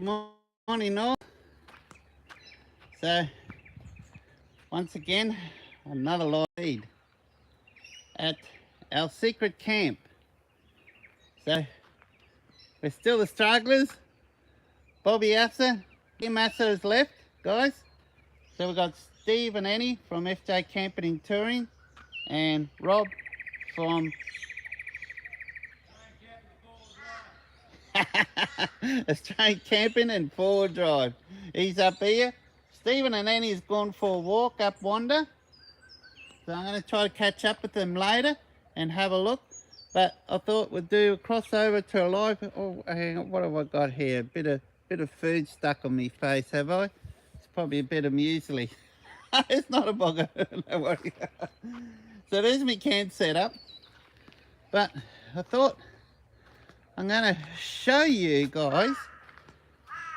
Morning, all. So, once again, another live feed at our secret camp. So, we're still the stragglers. Bobby Assa, Kim Assa has left, guys. So, we've got Steve and Annie from FJ Camping and Touring, and Rob from Australian Camping and Forward Drive. He's up here. Stephen and Annie's gone for a walk up Wanda. So I'm going to try to catch up with them later and have a look. But I thought we'd do a crossover to a live. Oh, hang on, what have I got here? A bit of food stuck on my face, have I? It's probably a bit of muesli. It's not a bugger, no worry. So there's my camp setup. But I thought I'm going to show you guys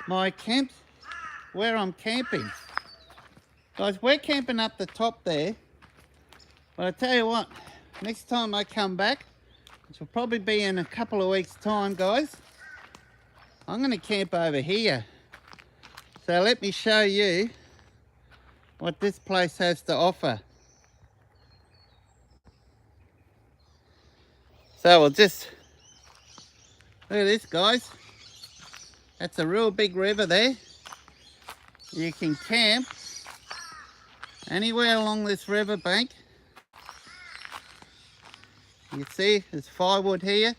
my camp, where I'm camping. Guys, we're camping up the top there. But I tell you what, next time I come back, which will probably be in a couple of weeks' time, guys, I'm going to camp over here. So let me show you what this place has to offer. So we'll just, look at this, guys. That's a real big river there. You can camp anywhere along this river bank. You see there's firewood here,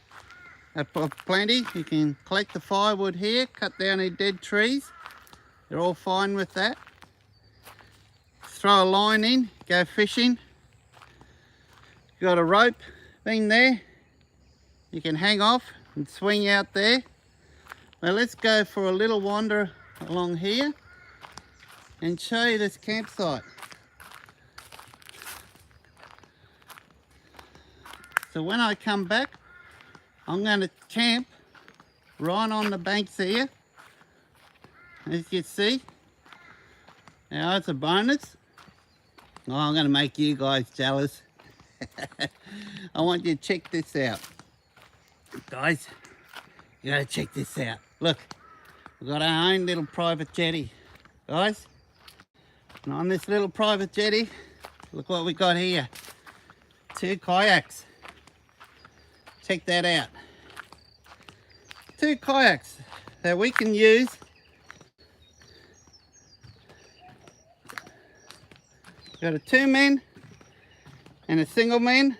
plenty. You can collect the firewood here, cut down any dead trees. They're all fine with that. Throw a line in, go fishing. Got a rope thing there. You can hang off and swing out there. Now let's go for a little wander along here and show you this campsite. So when I come back, I'm going to camp right on the banks here, as you see. Now it's a bonus. Oh, I'm going to make you guys jealous. I want you to check this out. Guys, you got to check this out. Look, we've got our own little private jetty, guys. And on this little private jetty, look what we got here. 2 kayaks. Check that out. 2 kayaks that we can use got a 2-man and a single man.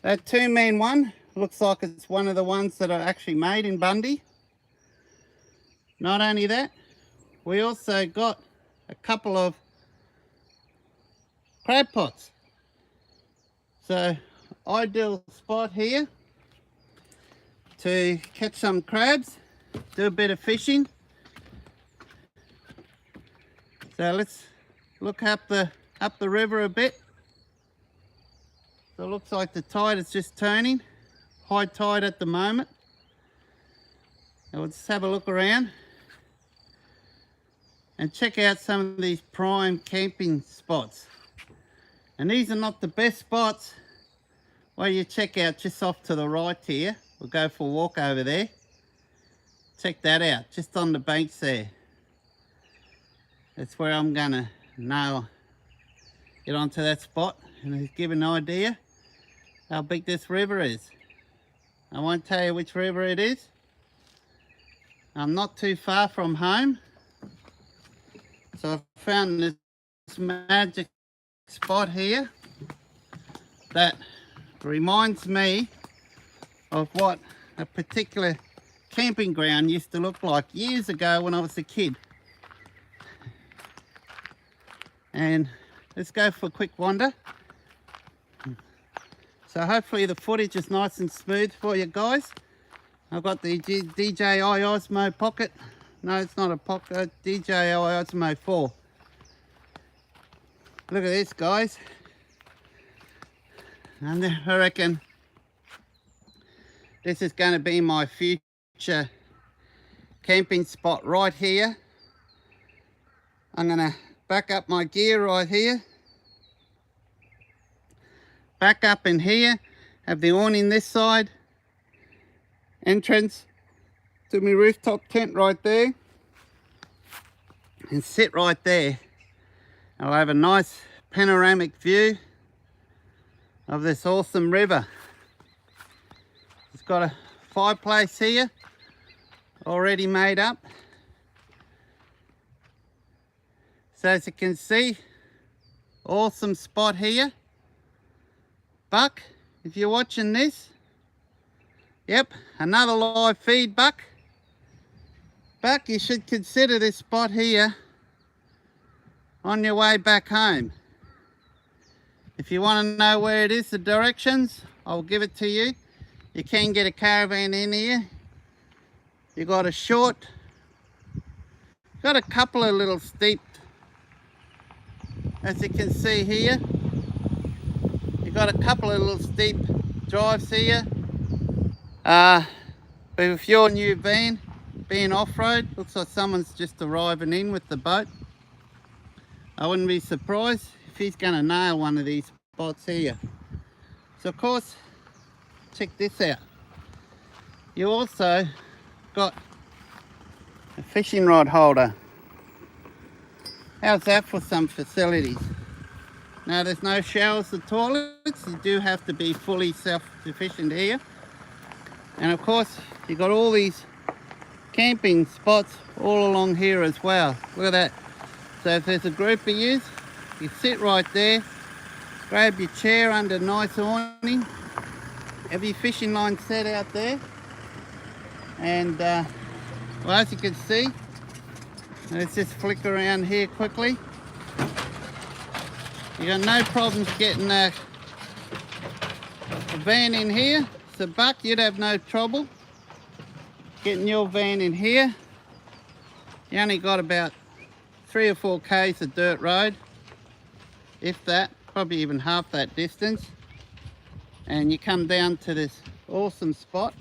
That 2-man one looks like it's one of the ones that are actually made in Bundy. Not only that, we also got a couple of crab pots. So ideal spot here to catch some crabs, do a bit of fishing. So let's look up the river a bit. So it looks like the tide is just turning, high tide at the moment. Now let's have a look around and check out some of these prime camping spots. And these are not the best spots. Well, you check out just off to the right here. We'll go for a walk over there. Check that out, just on the banks there. That's where I'm gonna now get onto that spot and give an idea how big this river is. I won't tell you which river it is. I'm not too far from home. So I've found this magic spot here that reminds me of what a particular camping ground used to look like years ago when I was a kid. And let's go for a quick wander. So hopefully the footage is nice and smooth for you guys. I've got the DJI Osmo Pocket. No, it's not a Pocket, DJI Osmo 4. Look at this, guys. And I reckon this is going to be my future camping spot right here. I'm going to back up my gear right here. Back up in here. Have the awning this side. Entrance to my rooftop tent right there and sit right there. I'll have a nice panoramic view of this awesome river. It's got a fireplace here already made up. So as you can see, awesome spot here. Buck, if you're watching this, yep, another live feed, Buck. Buck, you should consider this spot here on your way back home. If you want to know where it is, the directions, I'll give it to you. You can get a caravan in here. You got a couple of little steep, as you can see here. You got a couple of little steep drives here. But if your new van being off-road, looks like someone's just arriving in with the boat. I wouldn't be surprised if he's going to nail one of these spots here. So of course, check this out. You also got a fishing rod holder. How's that for some facilities? Now there's no showers or toilets. You do have to be fully self-sufficient here. And of course, you got all these camping spots all along here as well. Look at that. So if there's a group of you sit right there, grab your chair under a nice awning, have your fishing line set out there, and well, as you can see, let's just flick around here quickly. You got no problems getting a van in here. So Buck, you'd have no trouble getting your van in here. You only got about 3 or 4 k's of dirt road, if that, probably even half that distance, and you come down to this awesome spot.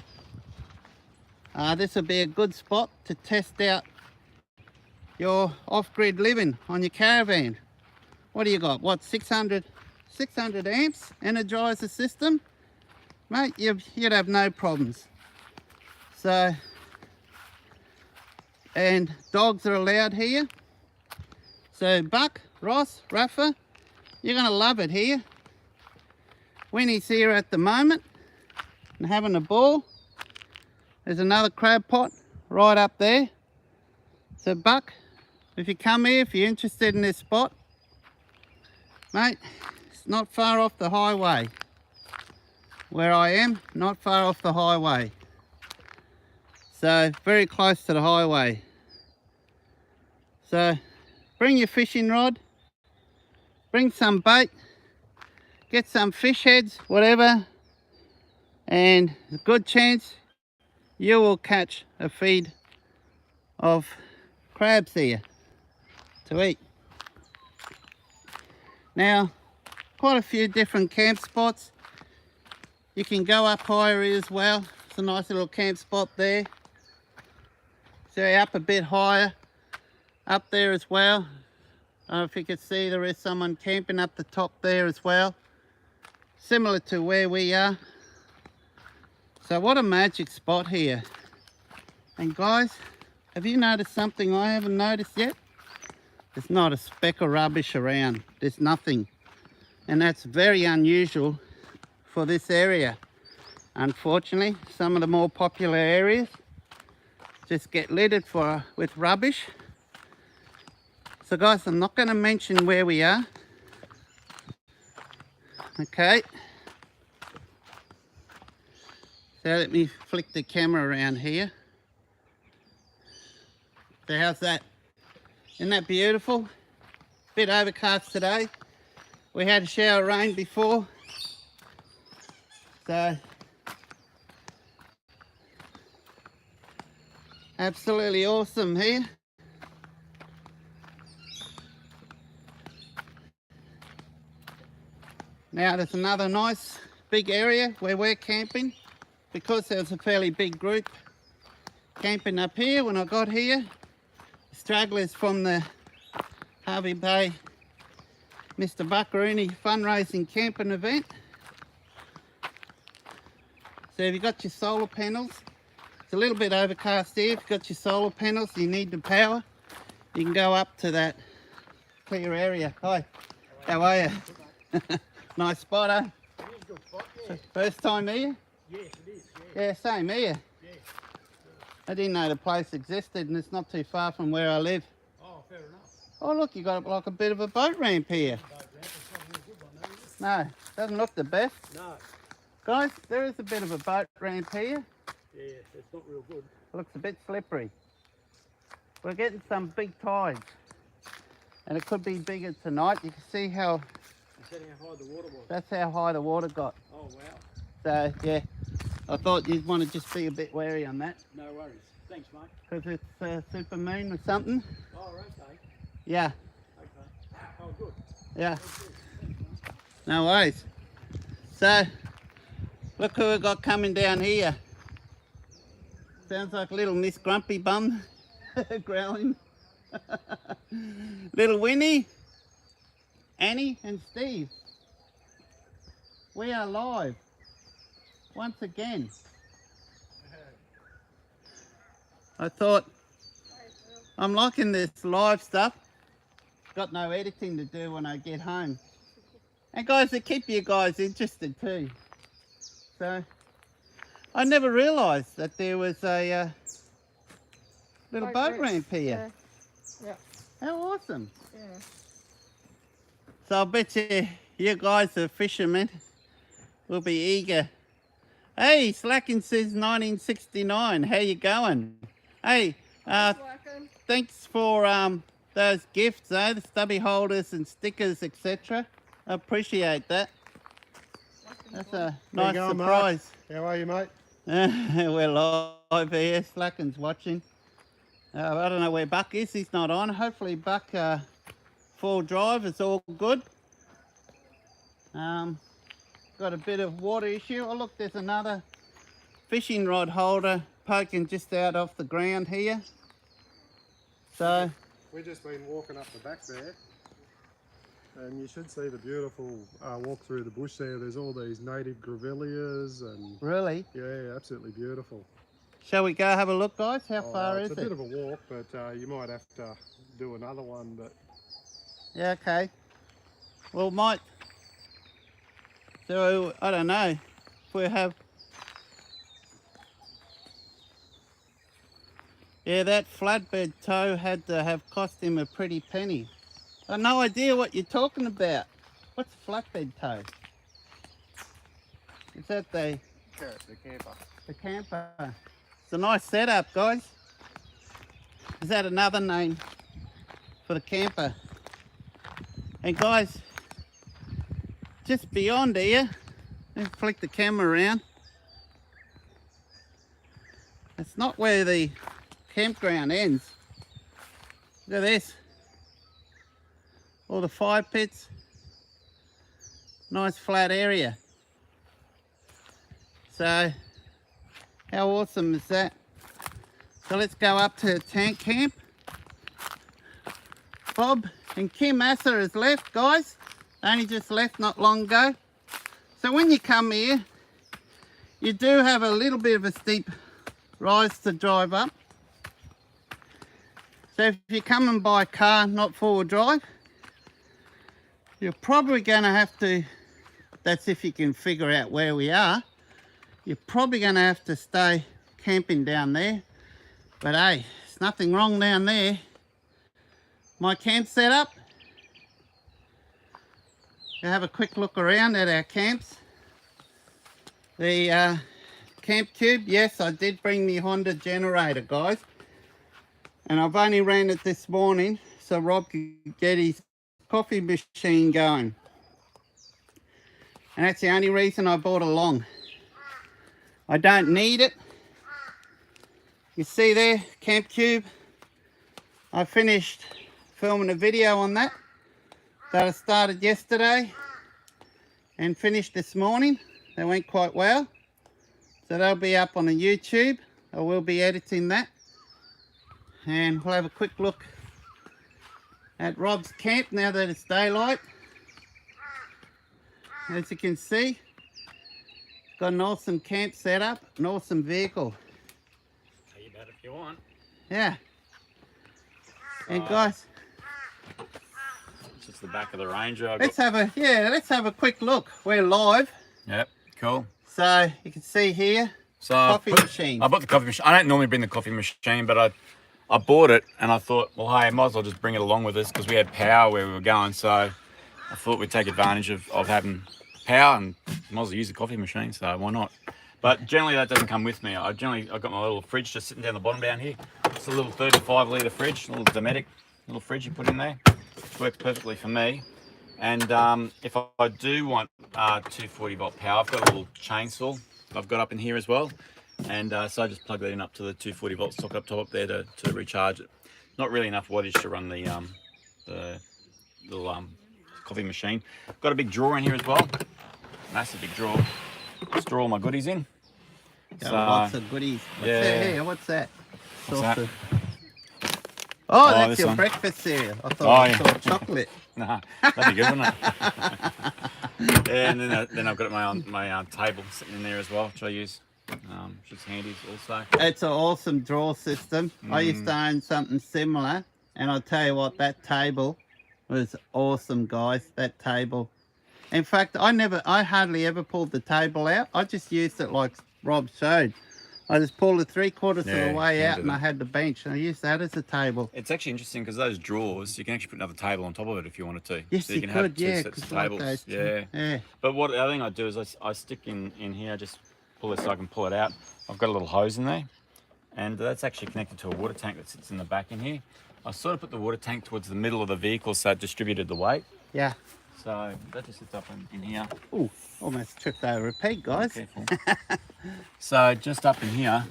This will be a good spot to test out your off-grid living on your caravan. What do you got? What, 600 amps energizer system? Mate, you'd have no problems. So, and dogs are allowed here. So Buck, Ross, Rafa, you're gonna love it here. Winnie's here at the moment and having a ball. There's another crab pot right up there. So Buck, if you come here, if you're interested in this spot, mate, it's not far off the highway. Where I am, not far off the highway. So very close to the highway. So bring your fishing rod, bring some bait, get some fish heads, whatever, and a good chance you will catch a feed of crabs here to eat. Now, quite a few different camp spots. You can go up higher as well. It's a nice little camp spot there. So up a bit higher, up there as well. I don't know if you can see, there is someone camping up the top there as well. Similar to where we are. So what a magic spot here. And guys, have you noticed something I haven't noticed yet? There's not a speck of rubbish around. There's nothing. And that's very unusual for this area. Unfortunately, some of the more popular areas just get littered with rubbish. So guys, I'm not going to mention where we are. Okay. So let me flick the camera around here. So how's that? Isn't that beautiful? Bit overcast today. We had a shower of rain before. So absolutely awesome here. Now there's another nice big area where we're camping, because there's a fairly big group camping up here when I got here. Stragglers from the Harvey Bay Mr. Buckaroony fundraising camping event. So if you've got your solar panels, It's a little bit overcast here. If you've got your solar panels, you need the power, you can go up to that clear area. Hi, how are you? Nice spot, eh? It is a good spot, yeah. First time here? Yes, it is, Yeah, same here. yeah. I didn't know the place existed, and it's not too far from where I live. Oh, fair enough. Oh, look, you got like a bit of a boat ramp here. Boat ramp, it's not a real good one, though, is it? No, doesn't look the best. No. Guys, there is a bit of a boat ramp here. Yeah, it's not real good. It looks a bit slippery. We're getting some big tides, and it could be bigger tonight. You can see how, Is that how high the water was? that's how high the water got. Oh, wow. So, yeah, I thought you'd want to just be a bit wary on that, No worries. Thanks, mate. because it's super moon or something. Oh, okay. Yeah, Okay. Oh, good. yeah, Good. Thanks, mate. no worries. So, look who we got coming down here. Sounds like little Miss Grumpy Bum growling. Little Winnie, Annie and Steve. We are live once again. I thought, I'm liking this live stuff. Got no editing to do when I get home. And guys, they keep you guys interested too. So, I never realised that there was a little boat ramp here. Yeah. How awesome. Yeah. So I bet you guys are fishermen will be eager. Hey, Slacken says 1969. How you going? Hey, thanks for those gifts, the stubby holders and stickers, etc. I appreciate that. That's a nice surprise. How are you, mate? We're live here. Slacken's watching. I don't know where Buck is. He's not on. Hopefully Buck full drive is all good. Got a bit of water issue. Oh look, there's another fishing rod holder poking just out off the ground here. So We've just been walking up the back there, and you should see the beautiful walk through the bush there. There's all these native grevilleas and really, yeah, absolutely beautiful. shall we go have a look, guys? How far is it's a it? bit of a walk, but you might have to do another one. But Yeah, okay. Well, might. So I don't know if we have. Yeah, that flatbed tow had to have cost him a pretty penny. I've no idea what you're talking about. What's flatbed tow? Is that the camper. the camper? It's a nice setup, guys. Is that another name for the camper? And guys, just beyond here, let's flick the camera around. It's not where the campground ends. Look at this. All the fire pits. Nice flat area. So, how awesome is that? So let's go up to the tank camp. Bob and Kim Assa has left, guys. They only just left not long ago. So when you come here, you do have a little bit of a steep rise to drive up. So if you're coming by car, not four-wheel drive, you're probably going to have to, that's if you can figure out where we are, you're probably going to have to stay camping down there. But hey, there's nothing wrong down there. My camp setup. We'll have a quick look around at our camps. The camp cube, yes, I did bring the Honda generator, guys. And I've only ran it this morning so Rob could get his coffee machine going. And that's the only reason I bought along. I don't need it. You see there, camp cube. I finished filming a video on that I started yesterday and finished this morning. They went quite well. So they'll be up on the YouTube. I will be editing that. And we'll have a quick look at Rob's camp now that it's daylight. As you can see, got an awesome camp setup, an awesome vehicle. that if you want. Yeah. And So, guys, it's just the back of the Ranger. let's have a quick look. We're live, Yep, cool. so you can see here So coffee machine. I bought the coffee machine. I don't normally bring the coffee machine, but I bought it and I thought, well, hey, I might as well just bring it along with us because we had power where we were going. So I thought we'd take advantage of having power and might as well use the coffee machine. So why not? But generally that doesn't come with me. I've got my little fridge just sitting down the bottom down here. It's a little 35-litre fridge, a little Dometic little fridge you put in there. It works perfectly for me. And if I do want 240 volt power, I've got a little chainsaw I've got up in here as well. And so I just plug that in up to the 240 volt socket up top up there to recharge it. Not really enough wattage to run the little coffee machine. Got a big drawer in here as well. Massive big drawer. Store all my goodies in. Got lots of goodies. What's yeah. that here? What's that? What's that? Oh, that's this your one. breakfast cereal. I thought Oh, I yeah. saw chocolate. Nah, that'd be good, wouldn't it? Yeah, and then I've got my table sitting in there as well, which I use. Which is handy also. It's an awesome drawer system. I used to own something similar, and I'll tell you what, that table was awesome, guys. That table. In fact, I hardly ever pulled the table out. I just used it like Rob showed. I just pulled it 3/4 of the way out, and I had the bench, and I used that as a table. It's actually interesting because those drawers, you can actually put another table on top of it if you wanted to. Yes, so you can could, have two sets of tables. Like yeah. But what the other thing I do is I stick in here, just pull this so I can pull it out. I've got a little hose in there, and that's actually connected to a water tank that sits in the back in here. I sort of put the water tank towards the middle of the vehicle so it distributed the weight. Yeah. So that just sits up in here. Ooh, almost tripped over a peg, guys. Careful. So just up in here,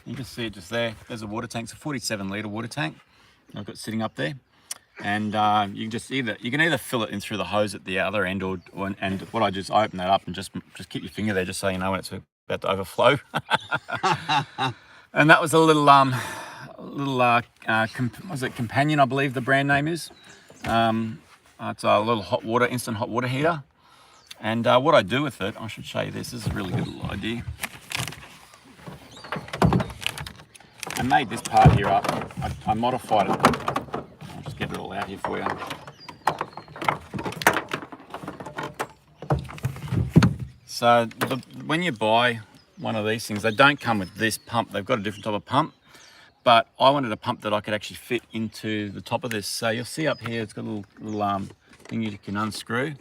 you can see it just there. There's a water tank. It's a 47-litre water tank I've got sitting up there. And you can either fill it in through the hose at the other end, and what I open that up and just keep your finger there just so you know when it's about to overflow. And that was a little was it Companion, I believe the brand name is. It's a little instant hot water heater. And what I do with it, I should show you this. This is a really good little idea. I made this part here up. I modified it. I'll just get it all out here for you. So when you buy one of these things, they don't come with this pump. They've got a different type of pump. But I wanted a pump that I could actually fit into the top of this. So you'll see up here, it's got a little thing you can unscrew.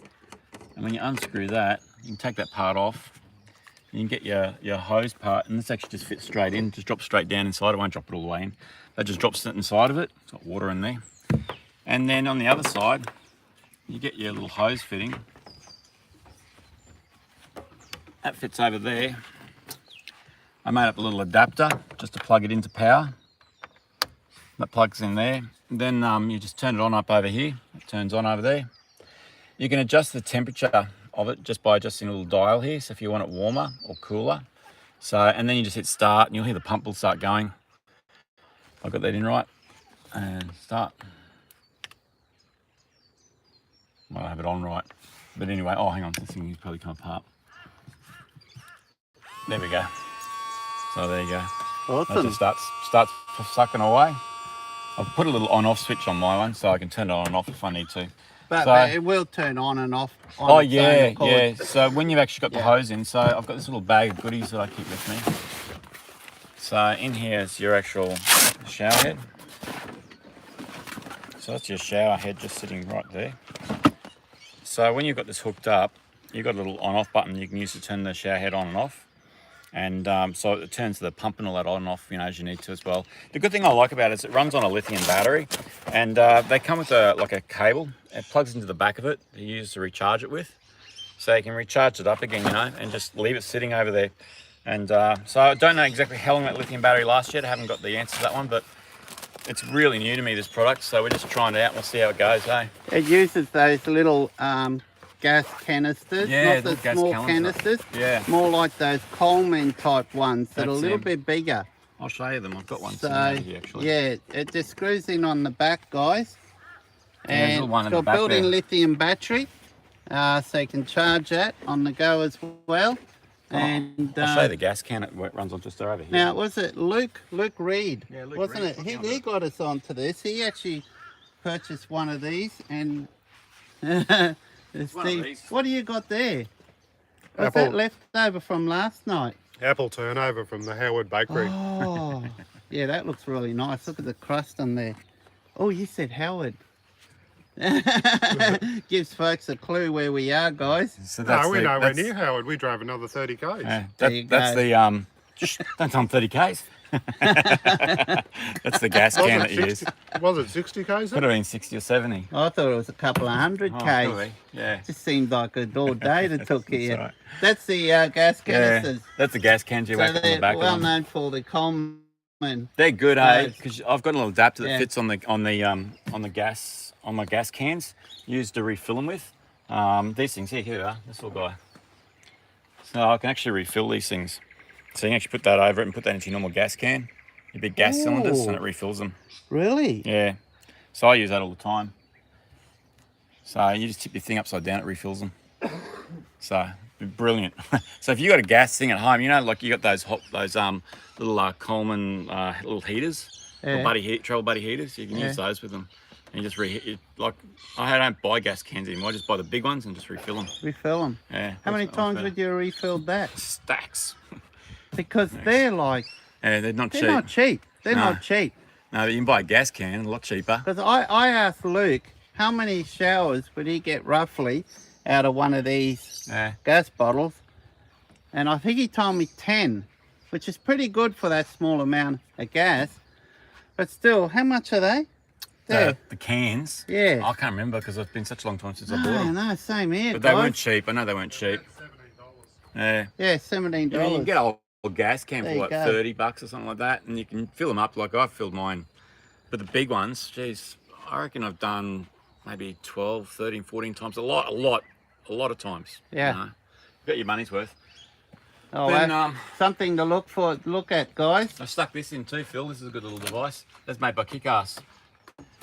And when you unscrew that, you can take that part off. And you can get your hose part, and this actually just fits straight in, just drops straight down inside. I won't drop it all the way in. That just drops it inside of it. It's got water in there. And then on the other side, you get your little hose fitting. That fits over there. I made up a little adapter just to plug it into power. That plugs in there. Then you just turn it on up over here. It turns on over there. You can adjust the temperature of it just by adjusting a little dial here. So if you want it warmer or cooler. So, and then you just hit start and you'll hear the pump will start going. I got that in right. And start. Might have it on right. But anyway, oh, hang on. This thing is probably come apart. There we go. So there you go. Awesome. It just starts sucking away. I've put a little on-off switch on my one so I can turn it on and off if I need to. But it will turn on and off. Oh yeah, yeah. So when you've actually got the hose in, so I've got this little bag of goodies that I keep with me. So in here is your actual shower head. So that's your shower head just sitting right there. So when you've got this hooked up, you've got a little on-off button you can use to turn the shower head on and off. And so it turns the pump and all that on and off, as you need to as well. The good thing I like about it is it runs on a lithium battery, and they come with a cable. It plugs into the back of it that you use to recharge it with. So you can recharge it up again, and just leave it sitting over there. And so I don't know exactly how long that lithium battery lasts yet. I haven't got the answer to that one, but it's really new to me, this product. So we're just trying it out and we'll see how it goes, hey? It uses those little gas canisters, yeah, not the small canisters, more like those Coleman type ones that are a little bit bigger. I'll show you them. I've got one sitting over here actually. Yeah, it just screws in on the back, guys. And it's got a built-in lithium battery, so you can charge that on the go as well. And I'll show you the gas can. It runs on just over here. now, was it Luke Reed? Yeah, Luke wasn't Reed. it? He got us onto this. He actually purchased one of these, and of Steve, these. what do you got there? Was Apple. that left over from last night? Apple turnover from the Howard Bakery. Oh, yeah, that looks really nice. Look at the crust on there. Oh, you said Howard. Gives folks a clue where we are, guys. So No, we're nowhere that's- near Howard. We drove another 30 k's. Yeah, There you that's go. the don't tell them 30 k's. That's the gas can that you use. Was it 60 k's? Could have been 60 or 70. I thought it was a couple of hundred Oh, Ks. could be. Yeah. Just seemed like a all day to took here. all right. That's the gas Yeah, canisters. that's the gas cans you So whack on the they're back well of them. known for the Coleman. They're good, hey, Those. because I've got a little adapter that Yeah. fits on my gas cans, used to refill them with. These things here they are. This little guy. So I can actually refill these things. So you can actually put that over it and put that into your normal gas can, your big gas cylinders, and it refills them. Really? Yeah. So I use that all the time. So you just tip your thing upside down, it refills them. So brilliant. So if you got a gas thing at home, you know, like you got those little Coleman little heaters, Yeah. travel buddy heaters. You can use those with them. And you just I don't buy gas cans anymore. I just buy the big ones and just refill them. Refill them. Yeah. How many that's times better. would you refill that? Stacks? Because they're like, Yeah, they're not they're cheap. not cheap. They're No. not cheap. No, you can buy a gas can, a lot cheaper. Because I asked Luke how many showers would he get roughly out of one of these Yeah. gas bottles, and I think he told me 10, which is pretty good for that small amount of gas. But still, how much are they? The cans. Yeah. I can't remember because it's been such a long time since I bought No, them. no, same here, But they guys. weren't cheap. I know they weren't cheap. $17. Yeah. Yeah, $17. Yeah, you can get a whole gas can There for you like go. $30 or something like that, and you can fill them up like I've filled mine. But the big ones, geez, I reckon I've done maybe 12, 13, 14 times. A lot of times. Yeah. You know. Got your money's worth. Oh, Then, that's something to look at, guys. I stuck this in too, Phil. This is a good little device. That's made by Kick-Ass.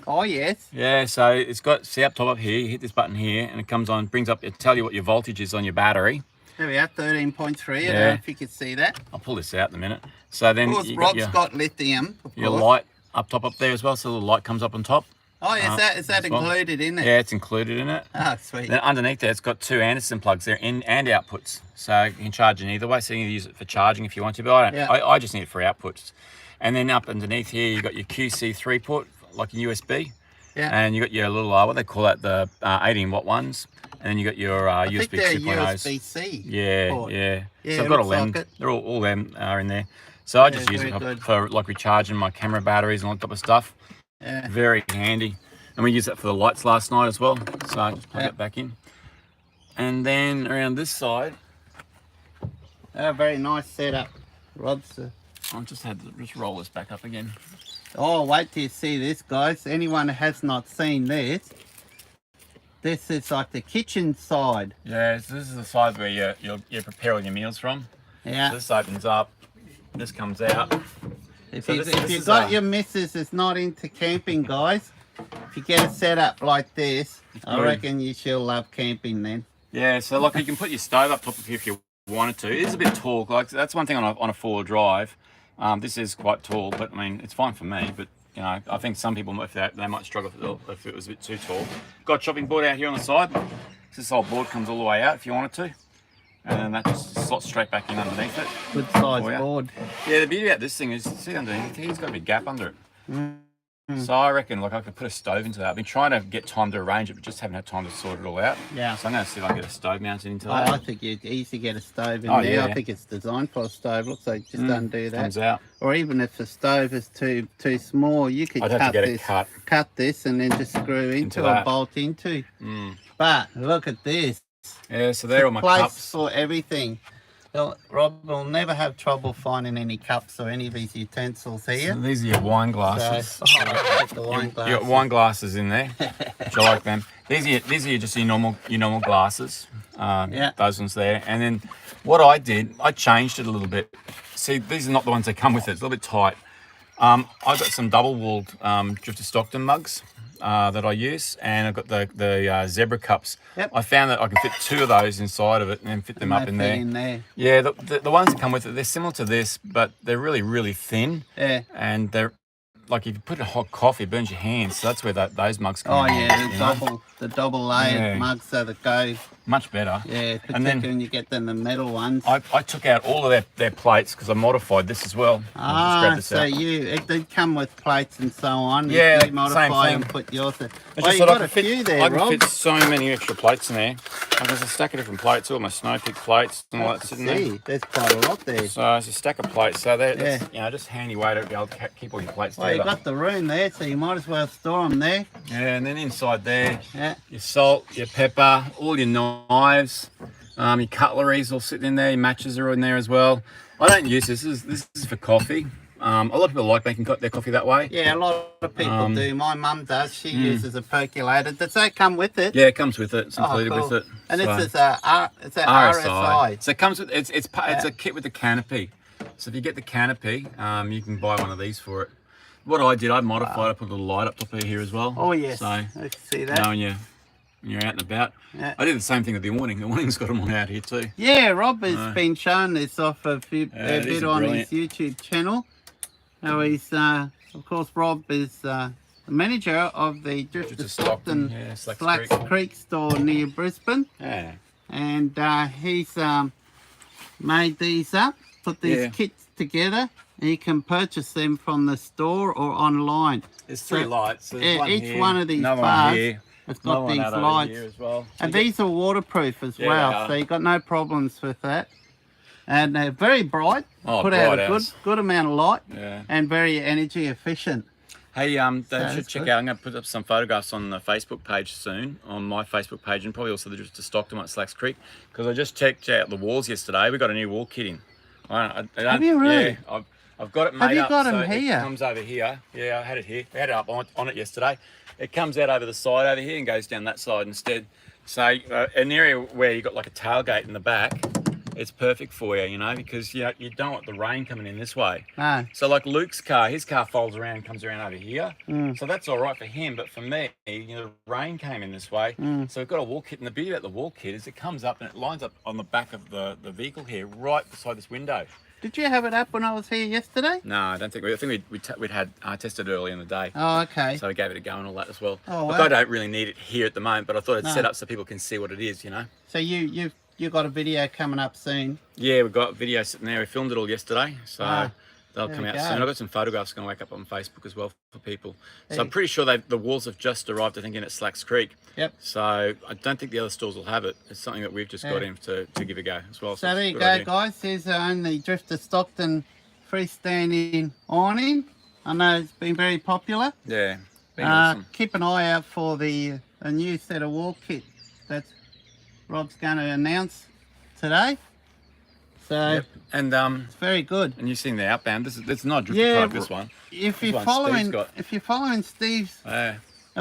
Oh, yes. Yeah, so it's got, see up top up here, you hit this button here, and it comes on, brings up, it'll tell you what your voltage is on your battery. There we are, 13.3. I don't know Yeah. if you could see that. I'll pull this out in a minute. So then Of course, you Rob's got your, got lithium. Of your course. light up top up there as well, so the light comes up on top. Oh, is that as well. included in it? Yeah, it's included in it. Oh, sweet. Then underneath there, it's got two Anderson plugs there, in and outputs. So you can charge in either way. So you can use it for charging if you want to, but I don't. Yeah. I just need it for outputs. And then up underneath here, you got your QC3 port, like a USB. Yeah. And you got your little, what they call that, the 18-watt ones. And then you got your I think USB they're 2.0s. USB-C. Yeah, port. yeah. Yeah, So I've got looks all them. like it. They're all them are in there. So I just Yeah, use very it good. for like recharging my camera batteries and all that type of stuff. Yeah. Very handy. And we used that for the lights last night as well. So I just plug Yeah. it back in. And then around this side, Oh, very nice setup. Rob's. I'll just roll this back up again. Oh, wait till you see this, guys. Anyone who has not seen this, this is like the kitchen side. Yeah, so this is the side where you prepare all your meals from. Yeah. So this opens up, this comes out. If, So you, this if is you've got a- your missus that's not into camping, guys, if you get a setup like this, I good. reckon she'll love camping then. Yeah, so like you can put your stove up top of here if you wanted to. It is a bit tall, like that's one thing on a four-wheel drive. This is quite tall, but I mean it's fine for me. But you know, I think some people if they might struggle if it was a bit too tall. Got a chopping board out here on the side. This whole board comes all the way out if you wanted to, and then that just slots straight back in underneath it. Good size Oh, yeah. board. Yeah, the beauty about this thing is, see underneath here, it's got a big gap under it. Mm. So I reckon like I could put a stove into that. I've been trying to get time to arrange it, but just haven't had time to sort it all out. Yeah. So I'm going to see if I can get a stove mounted into that. I think you'd easily get a stove in Oh, there. yeah. I think it's designed for a stove. Looks like just undo that. Comes out. Or even if the stove is too small, you could I'd have to cut get it this, cut. this, and then just screw into or that. bolt into. Mm. But look at this. Yeah, so they're all my Place cups. for everything. Rob will never have trouble finding any cups or any of his utensils here. So these are your wine So, glasses. I'll take the wine You glasses. got wine glasses in there, which I like them. These are just your normal glasses. Yeah. Those ones there. And then what I did, I changed it a little bit. See, these are not the ones that come with it. It's a little bit tight. I've got some double-walled Drifter Stockton mugs that I use, and I've got the zebra cups. Yep. I found that I can fit 2 of those inside of it and then fit them And up they in fit there. in there. Yeah, the ones that come with it, they're similar to this, but they're really, really thin. Yeah. And they're like, if you put a hot coffee, it burns your hands. So that's where those mugs come Oh in. yeah, you know? the double layered Yeah. mugs so that go. Much better. Yeah, And particularly then when you get them the metal ones. I took out all of their plates because I modified this as well. I'll just grab this So out. it did come with plates and so on. Yeah, you same modify thing. and put yours in. I Oh, just you thought got a few there, I can Rob. fit so many extra plates in there. Like, there's a stack of different plates, all my snow pick plates and all that sitting there. There's quite a lot there. So it's a stack of plates. So that's Yeah. just handy way to be able to keep all your plates Well, you together. got the room there, so you might as well store them there. Yeah, and then inside there, Yeah. your salt, your pepper, all your knives, your cutleries all sitting in there. Your matches are in there as well. I don't use this. This is for coffee. A lot of people like making their coffee that way. Yeah, a lot of people do. My mum does. She uses a percolator. Does that come with it? Yeah, it comes with it. It's Oh, included cool. with it. And So- it's a RSI. So it comes with it's a kit with the canopy. So if you get the canopy, you can buy one of these for it. What I did, I modified. I put a little light up top of here as well. Oh yes, So I can see that. when you're out and about. Yeah. I did the same thing with the awning. The awning's got them on out here too. Yeah, Rob has been showing this off a these bit are on brilliant. his YouTube channel. Now he's, of course, Rob is the manager of the Drifter Stockton yeah, Slacks Slacks Creek. Creek store near Brisbane. Yeah. And he's made these up, put these Yeah. kits together, and you can purchase them from the store or online. There's 3 So, lights. There's yeah, one each here, one of these another bars one here, It's another got one these out over lights. here as well. So And you these are waterproof as Yeah, they well, are. so you got no problems with that. And they're very bright, Oh, put out bright a as. good amount of light, Yeah. and very energy efficient. Hey, they that's should check good. out. I'm going to put up some photographs on the Facebook page soon, on my Facebook page, and probably also the Drifter Stockton one at Slacks Creek, because I just checked out the walls yesterday. We got a new wall kit in. I don't, Have you really? Yeah, I've got it made you up. got so 'em here? It comes over here. Yeah, I had it here. We had it up on it yesterday. It comes out over the side over here and goes down that side instead. So an area where you got like a tailgate in the back, it's perfect for you, because you don't want the rain coming in this way. No. So like Luke's car, his car folds around and comes around over here. Mm. So that's all right for him. But for me, the rain came in this way. So we've got a wall kit. And the beauty about the wall kit is it comes up and it lines up on the back of the vehicle here, right beside this window. Did you have it up when I was here yesterday? No, I don't think I think we'd had tested it early in the day. Oh, okay. So we gave it a go and all that as well. Oh, Look, wow. I don't really need it here at the moment, but I thought I'd No. set up so people can see what it is, So you got a video coming up soon. Yeah, we've got video sitting there. We filmed it all yesterday, so they'll there come we out go. soon. I've got some photographs going to wake up on Facebook as well for people. So Hey. I'm pretty sure the walls have just arrived, I think, in at Slacks Creek. Yep. So I don't think the other stores will have it. It's something that we've just got in to give a go as well. So it's there a you good go, idea. guys. There's only Drifter Stockton freestanding awning. I know it's been very popular. Yeah, been awesome. Keep an eye out for a new set of wall kit that Rob's going to announce today. So Yep. And it's very good. you've seen the outbound. It's not a drifter Yeah, truck, this one. If This you're one following, Steve's got. if you're following Steve's Yeah,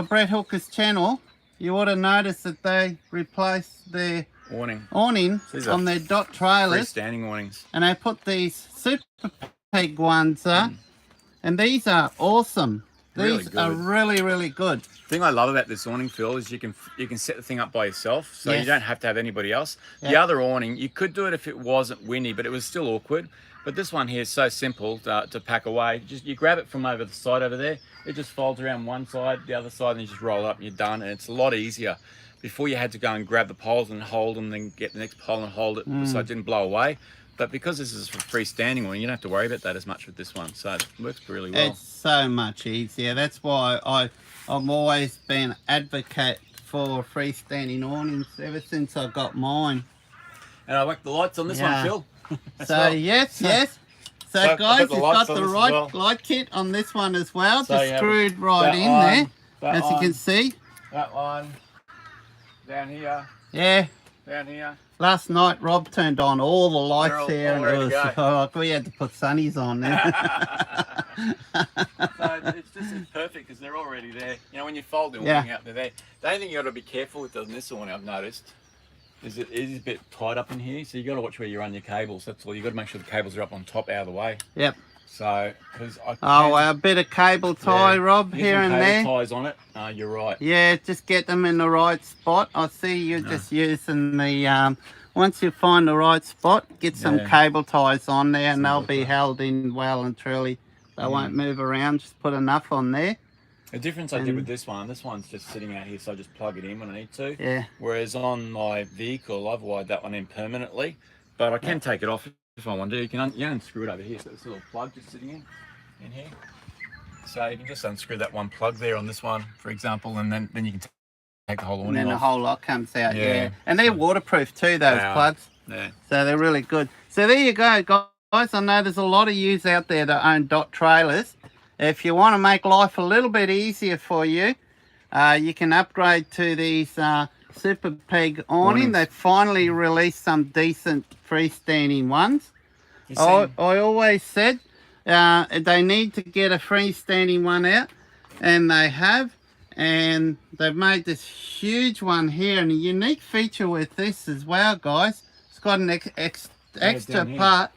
Brett Hooker's channel, you ought to notice that they replaced their awning. awning These are on their dot trailers, Freestanding awnings. and they put these super peg ones and these are awesome. Really These are good. really, really good. The thing I love about this awning, Phil, is you can set the thing up by yourself, so Yes. you don't have to have anybody else. The Yeah. other awning, you could do it if it wasn't windy, but it was still awkward. But this one here is so simple to pack away. Just you grab it from over the side over there. It just folds around one side, the other side, and you just roll it up and you're done. And it's a lot easier. Before you had to go and grab the poles and hold them, then get the next pole and hold it so it didn't blow away. But because this is a freestanding one, you don't have to worry about that as much with this one. So it works really well. It's so much easier. That's why I've always been advocate for freestanding awnings ever since I got mine. And I whacked the lights on this Yeah. one, Phil. As So well. yes. So I've got guys, the you've lights got on the this as right well. light kit on this one as well. So Just you have screwed right that in one, there, that as you one. can see. That one, down here, Yeah. down here. Last night, Rob turned on all the lights all- there, all and it ready to was go. we had to put sunnies on there. So it's perfect because they're already there. When you fold the Yeah. awning out, they're there. The only thing you got to be careful with on this awning, I've noticed, is it is a bit tight up in here. So you got to watch where you run your cables. That's all. You got to make sure the cables are up on top, out of the way. Yep. So, because I Oh, a bit of cable tie, Rob, get here some and cable there. ties on it. You're right. Yeah, just get them in the right spot. I see you just using the, once you find the right spot, get some Yeah. cable ties on there and Some they'll be Velcro. held in well and truly. They won't move around, just put enough on there. The difference I did And- with this one's just sitting out here, so I just plug it in when I need to. Yeah. Whereas on my vehicle, I've wired that one in permanently, but I can take it off if I want to. You can unscrew it over here. So this little plug just sitting in here. So you can just unscrew that one plug there on this one, for example, and then you can take the whole awning And then the off. whole lot comes out, Yeah. yeah. And they're waterproof too, those They are. plugs. Yeah. So they're really good. So there you go, guys. I know there's a lot of yous out there that own dot trailers. If you want to make life a little bit easier for you, you can upgrade to these Super Peg awning. Awnings. They've finally released some decent freestanding ones. You I see- always said they need to get a freestanding one out, and they have. And they've made this huge one here, and a unique feature with this as well, guys. It's got an extra down here. part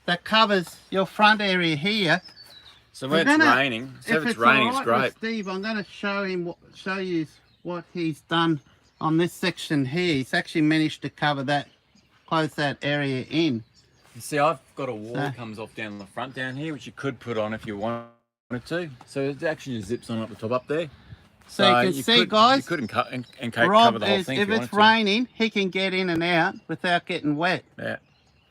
that covers your front area here. So when I'm it's gonna- raining, so if it's all raining, it's right with great. Steve, I'm going to show you what he's done on this section here. He's actually managed to cover that, close that area in. You see, I've got a wall So- that comes off down the front down here, which you could put on if you wanted to. So it actually just zips on up the top up there. So you can see, guys, you couldn't cover Rob the whole is, thing if you it's wanted raining, he can get in and out without getting wet. to. Yeah.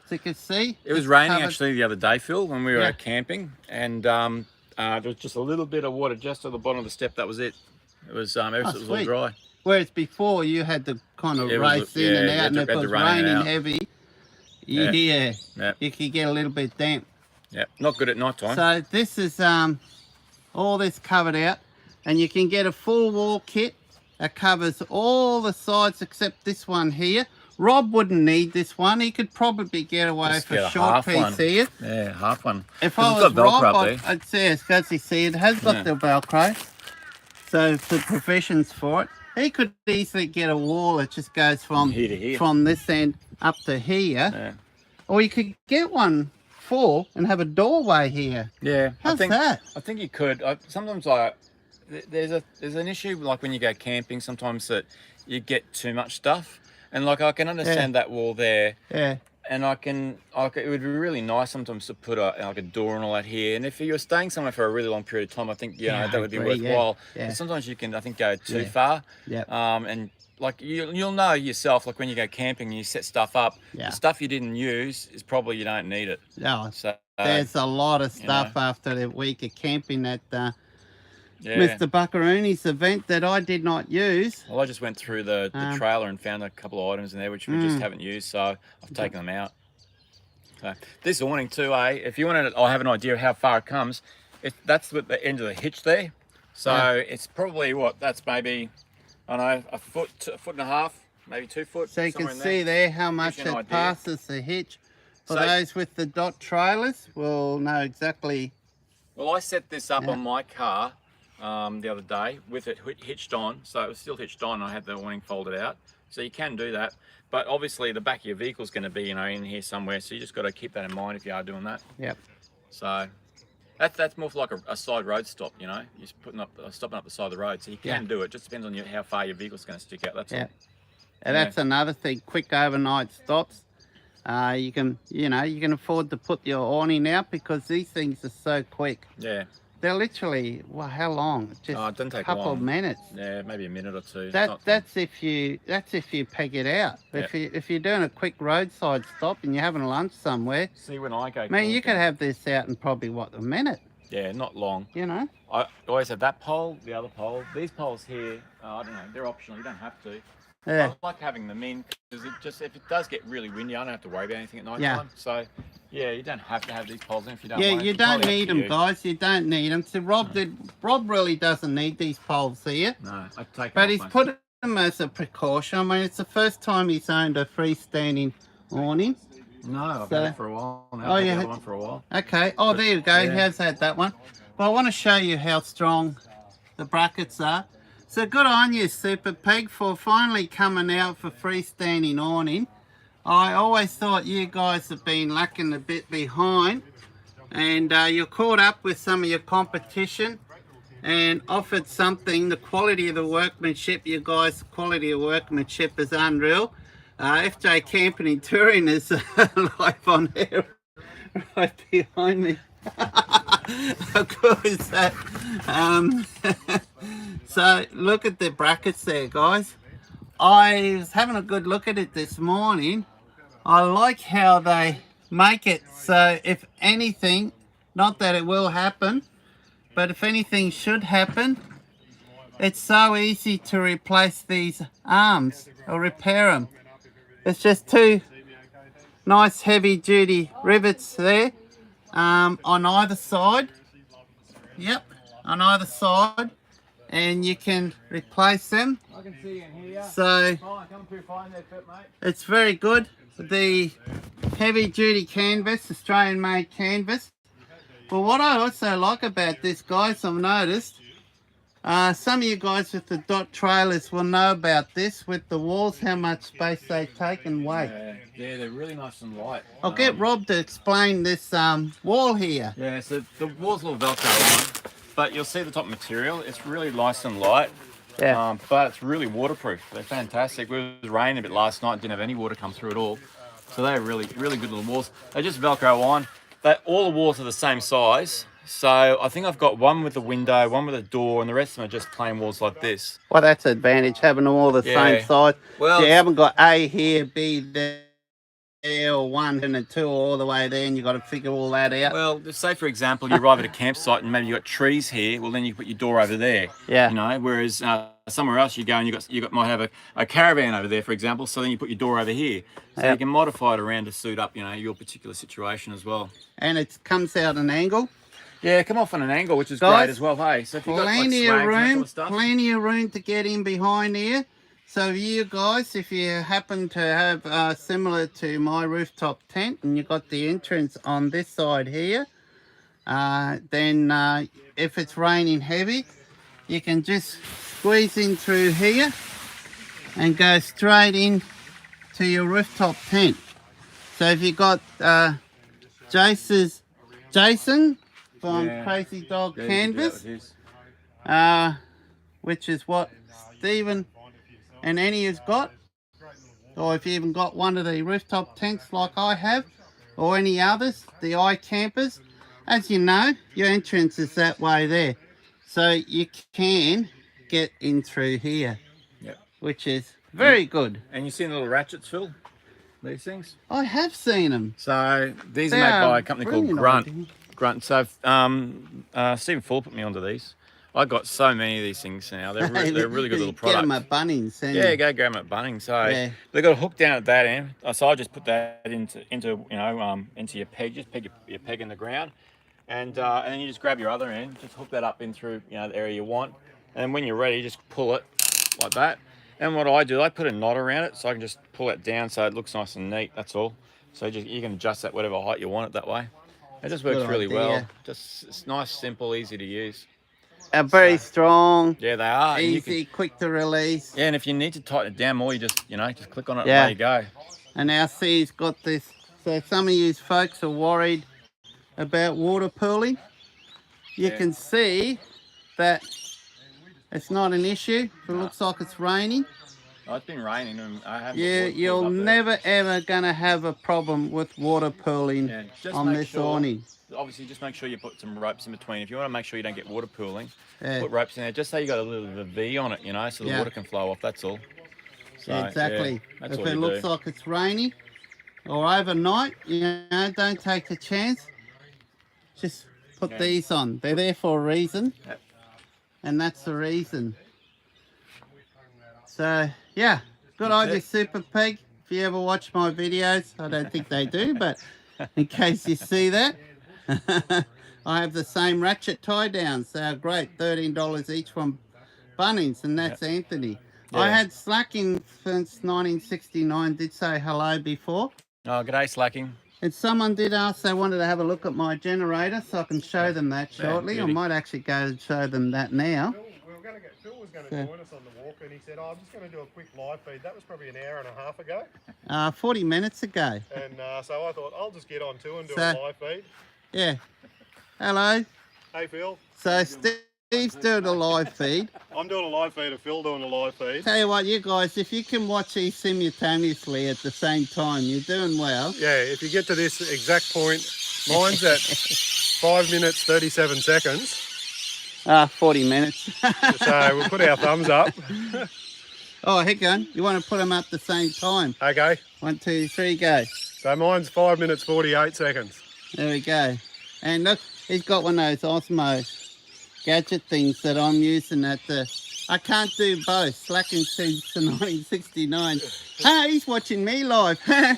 So you can see. It was it's raining covered. actually the other day, Phil, when we were Yeah. camping, and there was just a little bit of water just at the bottom of the step. That was it. It was it was all sweet. dry. Whereas before you had to kind of It was- race in yeah, and you out, had and to- if had it to was rain it raining out. heavy, Yeah. Yeah. you could get a little bit damp. Yeah, not good at night time. So this is all this covered out, and you can get a full wall kit that covers all the sides except this one here. Rob wouldn't need this one. He could probably get away Just for get a a short half piece one. here. Yeah, half one. If 'Cause I it's was got Velcro Rob, up I'd say, as you see, it has got Yeah. the Velcro. So for provisions for it, he could easily get a wall that just goes from Here to here. from this end up to here, Yeah. or you could get one full and have a doorway here. Yeah, How's I think that? I think you could. Sometimes there's an issue like when you go camping. Sometimes that you get too much stuff, and like I can understand that wall there, Yeah, and it would be really nice sometimes to put like a door and all that here. And if you're staying somewhere for a really long period of time, I think Yeah, I that would be agree, yeah, worthwhile. yeah. But sometimes you can, I think, go too Yeah. far. Yep. And like you'll know yourself, like when you go camping and you set stuff up, Yeah. the stuff you didn't use is probably you don't need it. no, So there's a lot of you stuff know. after the week of camping at yeah. Mr. Buckarooni's event that I did not use. Well, I just went through the trailer and found a couple of items in there which we just haven't used, so I've taken them out. So this awning too, if you want to, I have an idea of how far it comes. That's at the end of the hitch there, so it's probably that's maybe I don't know a foot and a half, maybe 2 foot. So you can somewhere in see there how much you an it idea. passes the hitch. For So- those with the dot trailers will know exactly. Well, I set this up Yeah. on my car the other day with it hitched on, so it was still hitched on. I had the awning folded out, so you can do that. But obviously, the back of your vehicle is going to be, in here somewhere. So you just got to keep that in mind if you are doing that. Yep. So that's more for like a side road stop. You're just stopping up the side of the road, so you can do it. Just depends on how far your vehicle's going to stick out. That's Yeah. all. And that's another thing. Quick overnight stops. You can afford to put your awning out because these things are so quick. Yeah. They're literally, well, how long? Just Oh, it doesn't a take couple of long. minutes. Yeah, maybe a minute or two. That's if you peg it out. If you're doing a quick roadside stop and you're having lunch somewhere, See, when I go. man, you camping- could have this out in probably a minute. Yeah, not long. I always have that pole, the other pole. These poles here, I don't know, they're optional. You don't have to. Yeah. I like having them in because if it does get really windy, I don't have to worry about anything at night Yeah. time. So, yeah, you don't have to have these poles in if you don't Yeah, want it. you It's don't entirely up need to them, you. guys. You don't need them. So Rob really doesn't need these poles here, No, I take but them he's off put them as a precaution. I mean, it's the first time he's owned a freestanding awning. No, I've So- had it for a while now. Oh, I've had you the had- other one for a while. Okay. Oh, there you go. He yeah. has had that one. But I want to show you how strong the brackets are. So good on you, Super Peg, for finally coming out for freestanding awning. I always thought you guys have been lacking a bit behind and you're caught up with some of your competition and offered something, the quality of the workmanship, you guys, the quality of workmanship is unreal. FJ Camping and Touring is live on air right behind me. How cool is that? So look at the brackets there, guys. I was having a good look at it this morning. I like how they make it so if anything, not that it will happen, but if anything should happen, it's so easy to replace these arms or repair them. It's just two nice heavy duty rivets there on either side. Yep, on either side, and you can replace them. I can see you in here. So Come through, find that bit, mate. it's very good. The heavy duty canvas, Australian made canvas. But what I also like about this, guys, I've noticed, some of you guys with the dot trailers will know about this with the walls, how much space they take and weigh. Yeah, they're really nice and light. I'll get Rob to explain this wall here. Yeah, so the wall's a little Velcro on, but you'll see the top material. It's really nice and light. Yeah. But it's really waterproof. They're fantastic. It was raining a bit last night, didn't have any water come through at all. So they're really, really good little walls. They just Velcro on. All the walls are the same size. So I think I've got one with a window, one with a door, and the rest of them are just plain walls like this. Well, that's an advantage, having them all the same size. Well, You haven't got A here, B there, or 1 and a 2 all the way there, and you've got to figure all that out. Well, say for example, you arrive at a campsite and maybe you've got trees here. Well, then you put your door over there. Yeah. You know, whereas somewhere else you go and might have a caravan over there, for example. So then you put your door over here. So you can modify it around to suit up, your particular situation as well. And it comes out an angle. Yeah, come off on an angle, which is Guys, great as well. Hey, so if you've got plenty of swags and that room, sort of stuff. plenty of room to get in behind here. So you guys, if you happen to have similar to my rooftop tent and you've got the entrance on this side here, then if it's raining heavy, you can just squeeze in through here and go straight in to your rooftop tent. So if you got Jason from Crazy Dog Canvas, which is what Stephen and Annie has got, or if you even got one of the rooftop tents like I have, or any others, the iCampers, as you know, your entrance is that way there. So you can get in through here, which is very good. And you see the little ratchets, Phil? These things? I have seen them. So these are They made are by a company called brilliant, Grunt. So Stephen Full put me onto these. I got so many of these things now. They're a really good little product. Get them at Bunnings. Yeah, go grab them at Bunnings. So they've got a hook down at that end. So I just put that into your peg. Just peg your peg in the ground, and then you just grab your other end. Just hook that up in through the area you want, and when you're ready, just pull it like that. And what I do, I put a knot around it so I can just pull it down so it looks nice and neat. That's all. So you can adjust that whatever height you want it that way. It just works really well. It's nice, simple, easy to use. Very strong. Yeah, they are. Easy, quick to release. Yeah, and if you need to tighten it down more, you just click on it and there you go. And our C's got this. So some of you folks are worried about water pooling. You can see that it's not an issue. It looks like it's raining. Oh, it's been raining and I haven't. You're never ever gonna have a problem with water pooling on this awning. Obviously, just make sure you put some ropes in between. If you want to make sure you don't get water pooling, put ropes in there. Just so you got a little bit of a V on it, so the water can flow off. That's all. So, exactly. That's if what it you looks do. like it's raining or overnight, don't take a chance. Just put these on. They're there for a reason, and that's the reason. So good idea, Super Pig. If you ever watch my videos, I don't think they do, but in case you see that, I have the same ratchet tie downs. They're great, $13 each from Bunnings, and that's Anthony. I had Slacking since 1969. Did say hello before. Oh, g'day, Slacking. And someone did ask they wanted to have a look at my generator, so I can show them that shortly. I might actually go and show them that now. Phil was going to join us on the walk, and he said, I'm just going to do a quick live feed. That was probably an hour and a half ago. 40 minutes ago. And so I thought, I'll just get on too and do a live feed. Yeah. Hello. Hey, Phil. So Steve's doing a live feed. I'm doing a live feed of Phil doing a live feed. Tell you what, you guys, if you can watch these simultaneously at the same time, you're doing well. Yeah, if you get to this exact point, mine's at 5 minutes 37 seconds. 40 minutes. So we'll put our thumbs up. Oh, heck on. You want to put them up at the same time. Okay. 1, 2, 3, go. So mine's 5 minutes 48 seconds. There we go. And look, he's got one of those Osmo gadget things that I'm using at the... I can't do both. Slacking since 1969. Ah, he's watching me live. Hey,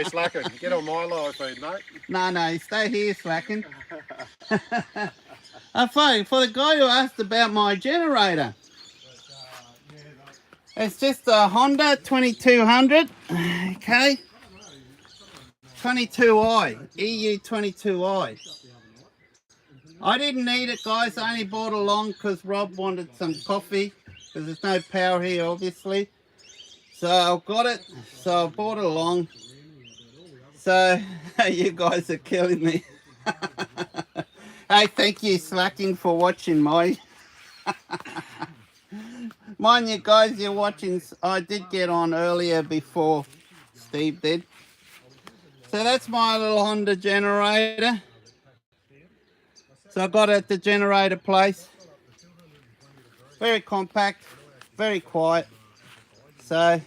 Slacken, get on my live feed, mate. No, stay here, Slacking. For the guy who asked about my generator, it's just a Honda 2200, okay, 22i, EU 22i. I didn't need it, guys. I only bought along because Rob wanted some coffee, because there's no power here, obviously. So I got it, so I bought it along. So you guys are killing me. Hey, thank you, Slacking, for watching my... Mind you guys, you're watching... I did get on earlier before Steve did. So that's my little Honda generator. So I got it at the generator place. Very compact, very quiet. So,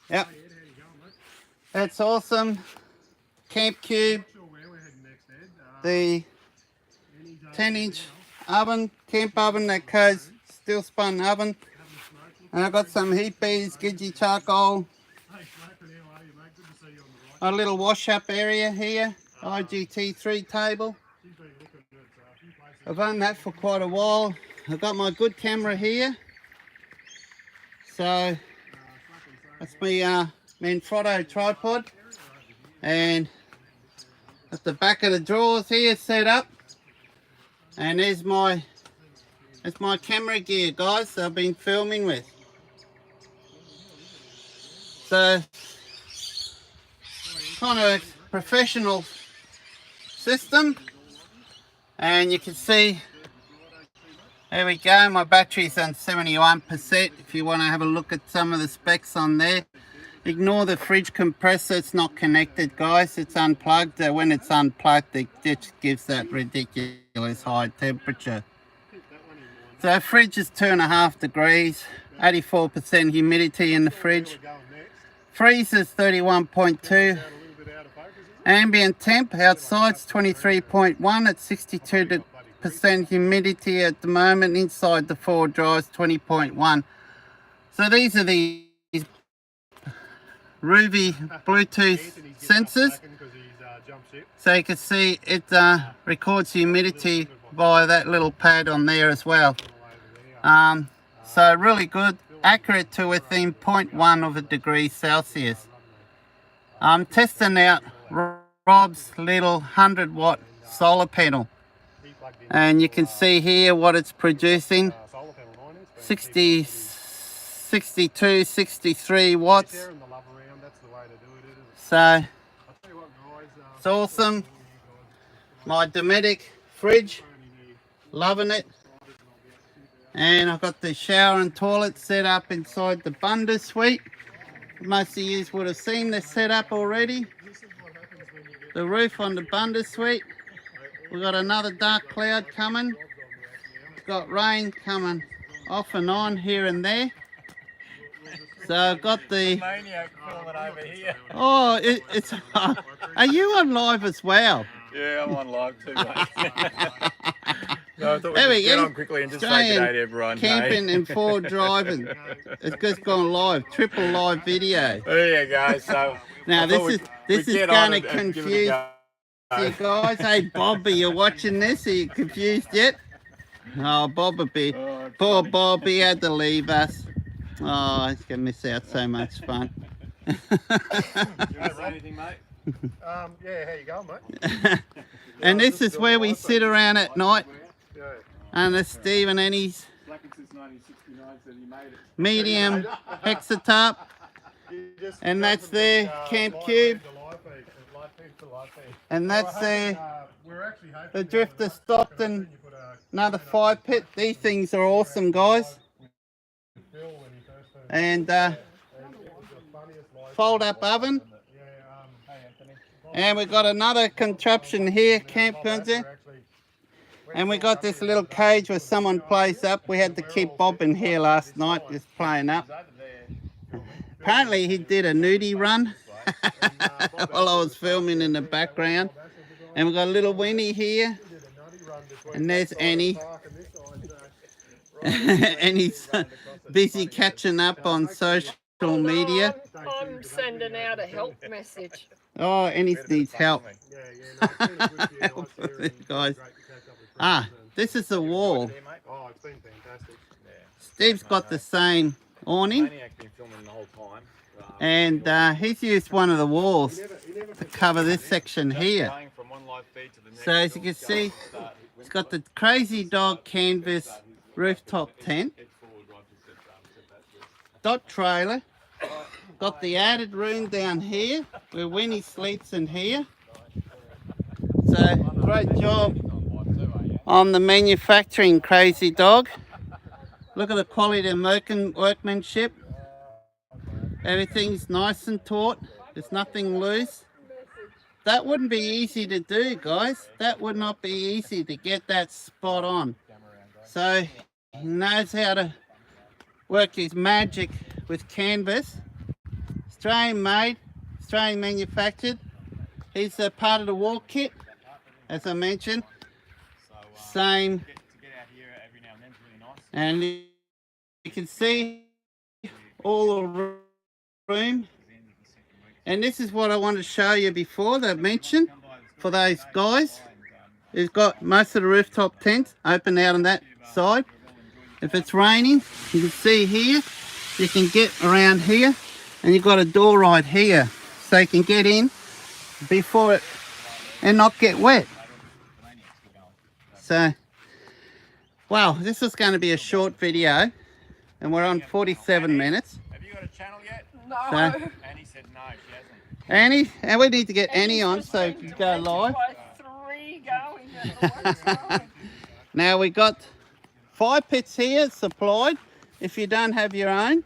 yep. That's awesome. Camp Cube. The 10-inch oven, camp oven that goes steel spun oven. And I got some heat beads, Gidgee charcoal. A little wash up area here, IGT3 table. I've owned that for quite a while. I've got my good camera here. So that's my Manfrotto tripod. And at the back of the drawers here set up. And that's my camera gear, guys, that I've been filming with. So kind of a professional system. And you can see, there we go, my battery's on 71%. If you want to have a look at some of the specs on there. Ignore the fridge compressor, it's not connected, guys, it's unplugged. When it's unplugged, it just gives that ridiculous high temperature. So fridge is 2.5 degrees, 84% humidity in the fridge. Freezer's 31.2. Ambient temp outside's 23.1 at 62% humidity at the moment. Inside the 4 drives 20.1. So these are the Ruby Bluetooth sensors. So you can see it records humidity via that little pad on there as well. So really good, accurate to within 0.1 of a degree Celsius. I'm testing out Rob's little 100-watt solar panel, and you can see here what it's producing. 60, 62, 63 watts. So it's awesome. My Dometic fridge, loving it. And I've got the shower and toilet set up inside the Bunda suite. Most of you would have seen this setup already. The roof on the Bunda suite. We've got another dark cloud coming. We've got rain coming off and on here and there. So I've got the... Maniac filming over here. Oh, it's... Are you on live as well? Yeah, I'm on live too, mate. No, I thought There we'd we just get go. on quickly and just say Australian good day to everyone. camping hey? and forward driving. It's just gone live, triple live video. There you go. So Now I thought this is we'd get going on to and give it a confuse go. you guys. Hey Bob, are you watching this? Are you confused yet? Oh, Bob a bit. Oh, Poor Bob, he had to leave us. Oh, he's going to miss out so much fun. You want to say anything, mate? Yeah, how you going, mate? And this is where we sit around at night. Yeah. And it's Steve and Annie's Slacking since 1969, so you made it. medium hexatop. And that's their Camp Cube. And that's we're actually hoping the to drifter have stopped and and you put a another comment up fire on the pit. top. These things are awesome, guys. With Bill when he first turned And up. And it was the funniest life. fold up oven. Yeah, hey Anthony. And we got another contraption here, camp Guernsey. And we got this little cage where someone plays up. We had to keep Bob in here last night, just playing up. Apparently he did a nudie run while I was filming in the background. And we got a little Winnie here. And there's Annie. And he's busy catching up on social media. I'm sending out a help message. Oh, Annie needs help. Guys. Ah, this is the wall. Oh, it's been fantastic. Steve's got the same awning. And he's used one of the walls to cover this section here. So as you can see, it's got the Crazy Dog canvas rooftop tent. Dot trailer. Got the added room down here where Winnie sleeps in here. So great job on the manufacturing, Crazy Dog. Look at the quality of workmanship. Everything's nice and taut. There's nothing loose. That wouldn't be easy to do, guys. That would not be easy to get that spot on. So he knows how to work his magic with canvas. Australian made, Australian manufactured. He's a part of the wall kit, as I mentioned. Same. And you can see all the room. And this is what I wanted to show you before that I mentioned for those guys. It's got most of the rooftop tents open out on that side. If it's raining, you can see here, you can get around here, and you've got a door right here, so you can get in before it and not get wet. So, well, this is going to be a short video, and we're on 47 minutes. Have you got a channel yet? No. So, Annie said no, she hasn't. Annie, and we need to get Annie on so we can go live. Now we got fire pits here supplied. If you don't have your own,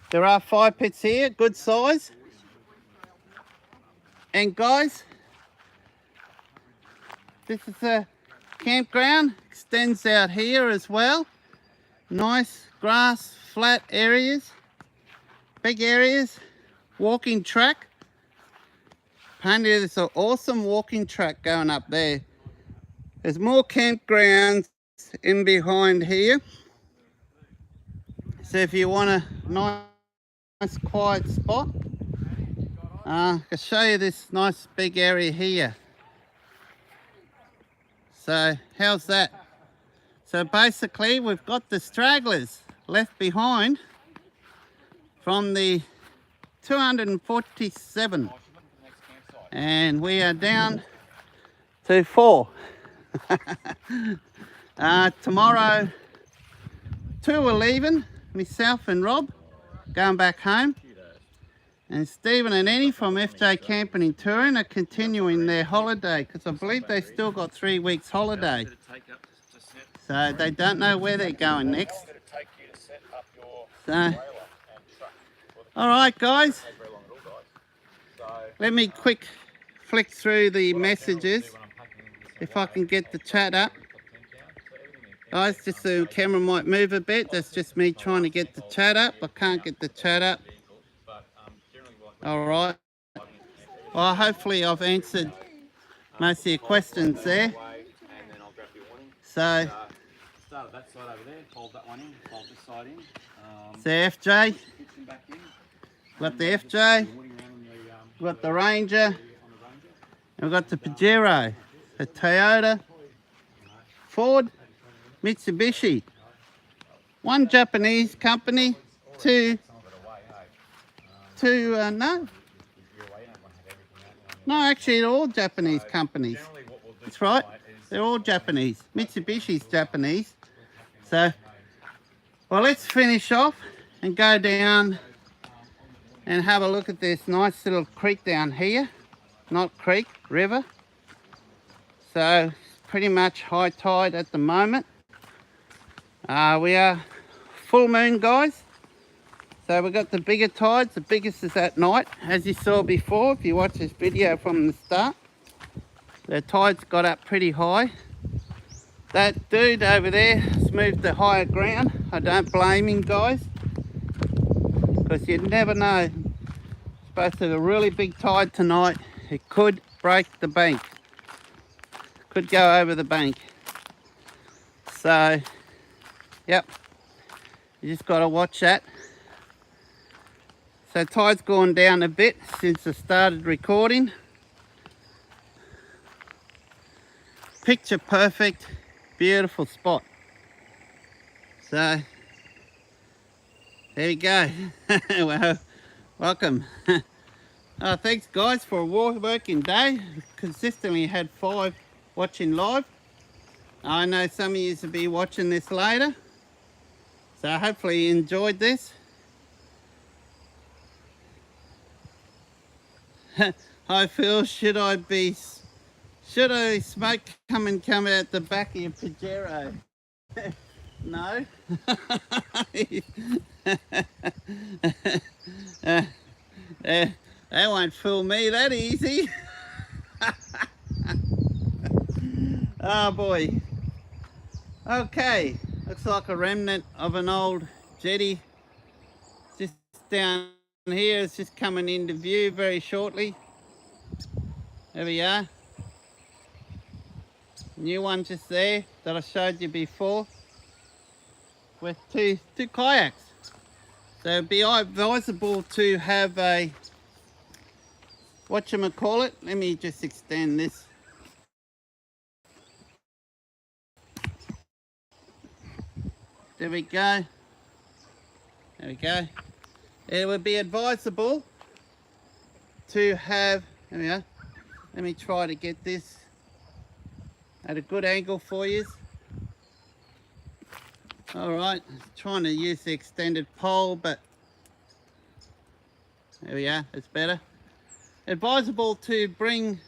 there are fire pits here, good size. And guys, this is a campground, extends out here as well. Nice grass, flat areas, big areas, walking track. Apparently there's an awesome walking track going up there. There's more campgrounds in behind here. So if you want a nice quiet spot, I can show you this nice big area here. So how's that? So basically we've got the stragglers left behind from the 247 and we are down to 4. Tomorrow 2 are leaving, myself and Rob going back home, and Stephen and Annie from FJ Camping and Touring are continuing their holiday because I believe they still got 3 weeks holiday, so they don't know where they're going next. So alright guys, let me quick flick through the messages if I can get the chat up. Guys, just the camera might move a bit. That's just me trying to get the chat up. I can't get the chat up. Alright. Well, hopefully I've answered most of your questions there. So, it's the FJ. Got the FJ. Got the Ranger. And we've got the Pajero. The Toyota. Ford. Mitsubishi. 1 Japanese company. 2 no, actually they're all Japanese companies. That's right, they're all Japanese. Mitsubishi's Japanese. So, well, let's finish off and go down and have a look at this nice little creek down here. Not creek, river. So pretty much high tide at the moment. We are full moon, guys. So we've got the bigger tides. The biggest is at night, as you saw before. If you watch this video from the start, the tides got up pretty high. That dude over there has moved to higher ground. I don't blame him, guys, because you never know. Supposed to have a really big tide tonight. It could break the bank. Could go over the bank. So, yep. You just got to watch that. So tide's gone down a bit since I started recording. Picture perfect, beautiful spot. So, there you go. Well, welcome. Thanks guys for a working day. Consistently had 5 watching live. I know some of you will be watching this later. So hopefully you enjoyed this. Hi Phil, should I smoke come out the back of your Pajero? No. They won't fool me that easy. Oh boy. Okay, looks like a remnant of an old jetty just down here. It's just coming into view very shortly. There we are. New one just there that I showed you before with two kayaks. So it'd be advisable to have a, whatchamacallit, let me just extend this. There we go. There we go. It would be advisable to have, there we go. Let me try to get this at a good angle for you. All right, trying to use the extended pole, but there we are, it's better. Advisable to bring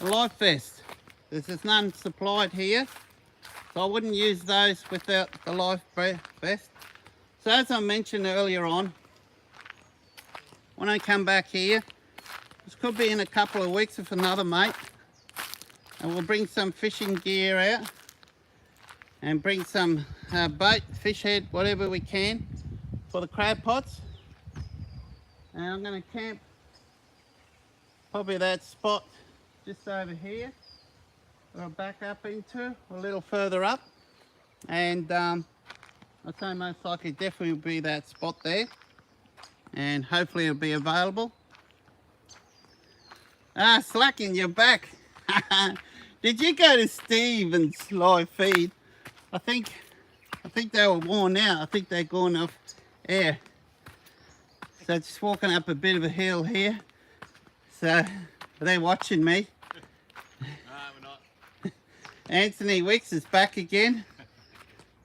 a life vest. There's none supplied here, so I wouldn't use those without the life vest. So as I mentioned earlier on, when I come back here, this could be in a couple of weeks with another mate, and we'll bring some fishing gear out and bring some bait, fish head, whatever we can for the crab pots. And I'm going to camp probably that spot just over here, or back up into a little further up, and I'd say most likely definitely will be that spot there, and hopefully it'll be available. Slacking, you're back. Did you go to Stephen's live feed? I think they were worn out. I think they're gone off air. So just walking up a bit of a hill here. So they're watching me. No, we're not. Anthony Wicks is back again.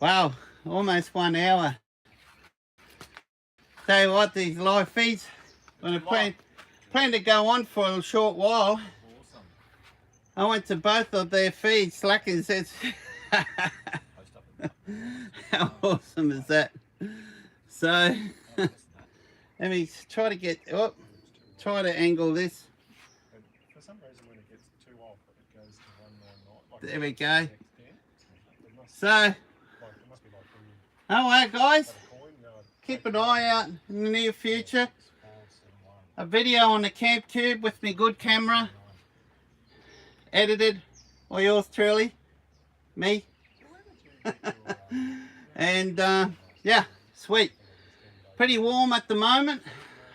Wow, almost 1 hour. Tell you what, these live feeds, when I plan to go on for a short while. Awesome. I went to both of their feeds. Slackers says, how awesome is that? So let me try to get, try to angle this. For some reason, when it gets too off, it goes to 199. Like There we go. So, it must be like all right, guys, a coin. No, keep an eye out in the near future. A video on the Camp Cube with me good camera, edited by yours truly, me. And yeah, sweet. Pretty warm at the moment.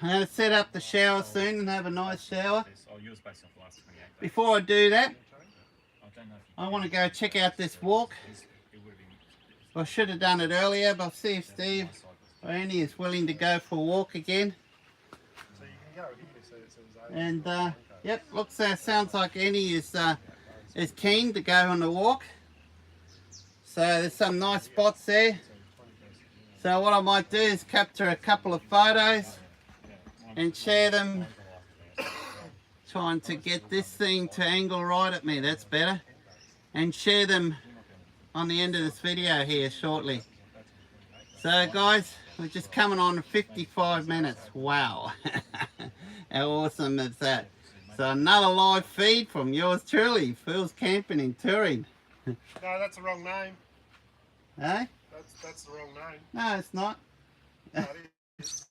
I'm going to set up the shower soon and have a nice shower. Before I do that, I want to go check out this walk. I should have done it earlier, but I'll see if Steve or Annie is willing to go for a walk again. So you can go here. So it says And yep, looks sounds like Annie is keen to go on a walk. So there's some nice spots there. So what I might do is capture a couple of photos and share them trying to get this thing to angle right at me. That's better. And share them on the end of this video here shortly. So guys, we're just coming on 55 minutes. Wow. How awesome is that? So another live feed from yours truly, Phil's Camping in Turin. No, that's the wrong name. Eh? That's the wrong name. No, it's not. No, it is.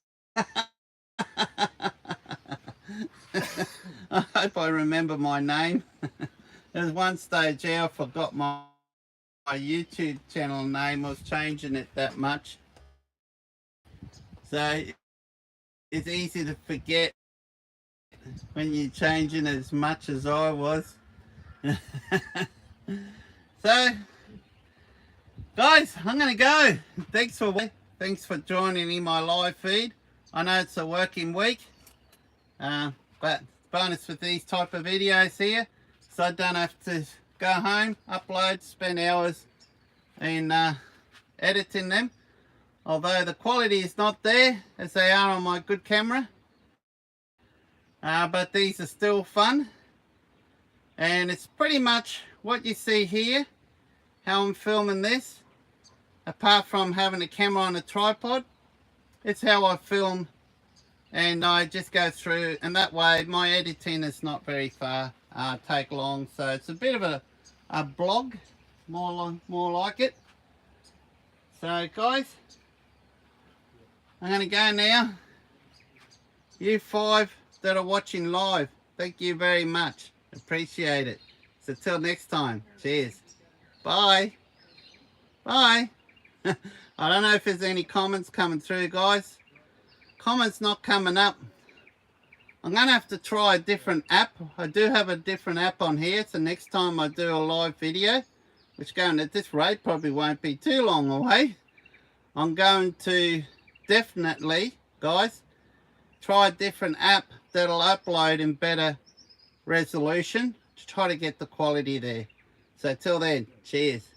I hope I remember my name. There's one stage here I forgot my YouTube channel name. I was changing it that much. So it's easy to forget when you're changing as much as I was. So guys, I'm gonna go. Thanks for joining in my live feed. I know it's a working week, but bonus with these type of videos here, so I don't have to go home, upload, spend hours in editing them. Although the quality is not there as they are on my good camera, but these are still fun, and it's pretty much what you see here, how I'm filming this. Apart from having a camera on a tripod, it's how I film, and I just go through, and that way my editing is not very far, take long. So it's a bit of a blog, more like it. So guys, I'm going to go now. You 5 that are watching live, thank you very much. Appreciate it. So till next time, cheers. Bye. Bye. I don't know if there's any comments coming through, guys. Comments not coming up. I'm going to have to try a different app. I do have a different app on here. So next time I do a live video, which going at this rate probably won't be too long away, I'm going to definitely, guys, try a different app that'll upload in better resolution to try to get the quality there. So till then, cheers.